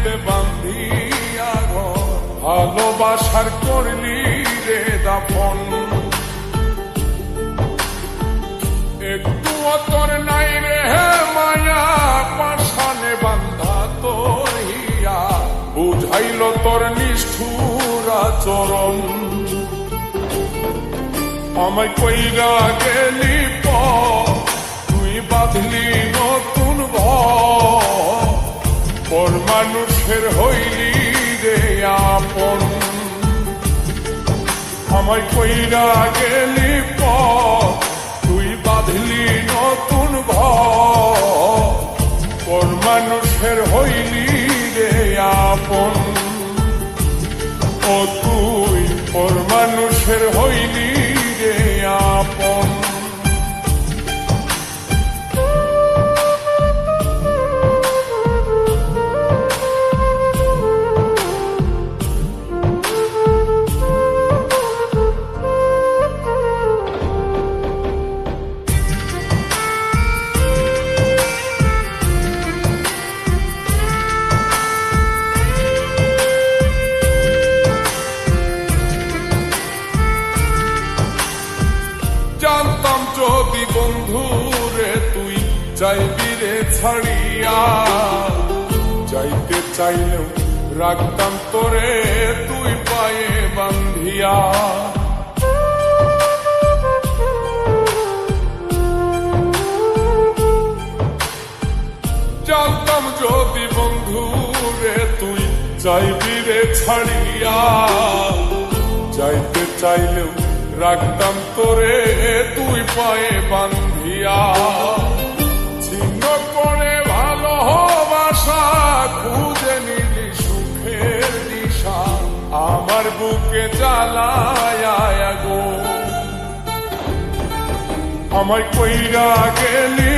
বুকেতে বান্ধিয়া ঘর, ভালোবাসার করলি রে দাফন। একটু তোর নাই রে মায়া, পাশানে বান্ধা তোর হিয়া, বুঝাইল তোর নিষ্ঠুর আচরণ। আমায় কইরা গেলি তুই বাঁধলি নতুন ঘর, পর মানুষের হইলি রে আপন। আমায় কইরা গেলি তুই বাঁধলি নতুন ঘর, পর মানুষের হইলি রে আপন। ও তুই পর মানুষের হইলি রে আপন। জানতাম যদি বন্ধুরে তুই যাইবি রে ছাড়িয়া, যাইতে চাইলেও রাখতাম তোরে তুই পায়ে বান্ধিয়া। জানতাম যদি বন্ধুরে তুই যাইবি রে ছাড়িয়া, যাইতে চাইলেও রাখতাম তোরে তুই পায়ে বান্ধিয়া। ছিন্ন করে ভালোবাসা খুঁজে নিলি সুখের দিশা, আমার বুকে জ্বালায় গো। আমায় কইরা গেলি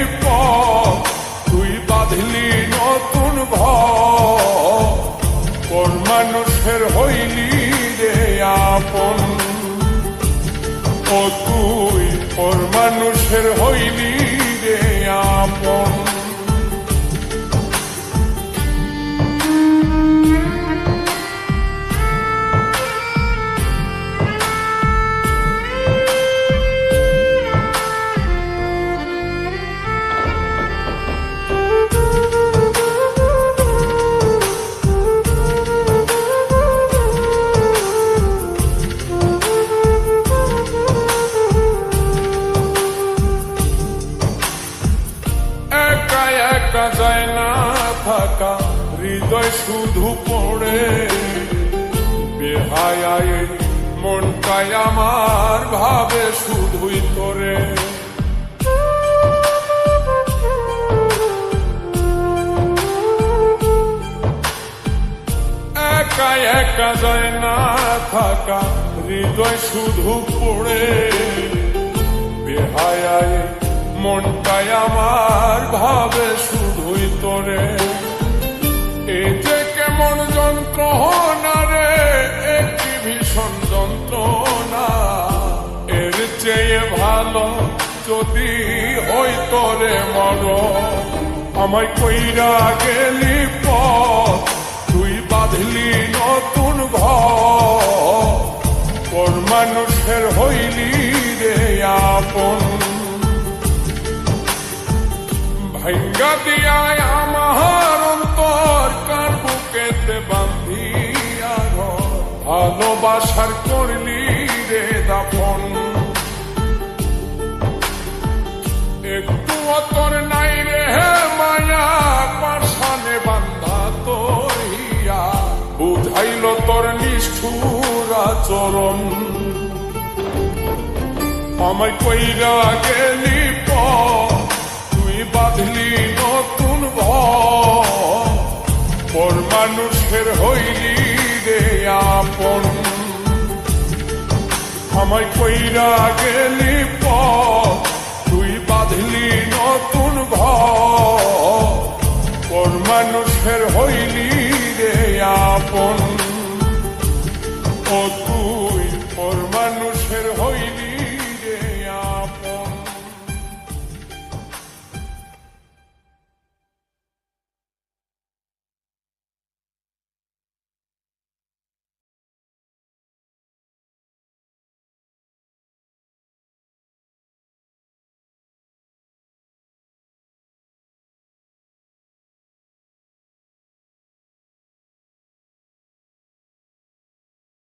তুই বাঁধলি নতুন ঘর, পর মানুষের হইলি রে আপন। ও তুই পর মানুষের হইলি রে আপন। একা যায় না থাকা, হৃদয় শুধু পড়ে, বেহায়ায় মনটাই আমার ভাবে শুধুই তোরে। একা একা যায় না থাকা, হৃদয় শুধু পড়ে, বেহায়ায় মনটাই আমার ভাবে শুধুই তোরে। এই যে কেমন যন্ত্রণা রে, একটি ভীষণ যন্ত্রণা, এর চেয়ে ভালো যদি হই তোরে মর। আমায় কইরা গেলি তুই বাঁধলি নতুন ঘর, পর মানুষের হইলি রে আপন। ভাঙ্গা দিয়ায় আমার অন্তর, কার বুকেতে বান্ধিয়া ঘর, ভালোবাসার করলি রে দাফন। একটু তোর নাই রে মায়া, পাশানে বান্ধা তোর হিয়া, বুঝাইল তোর নিষ্ঠুর আচরণ। আমায় কইরা গেলি তুই বাঁধলি নতুন ঘর, পর মানুষের হইলি রে আপন। আমায় কইরা গেলি তুই বাঁধলি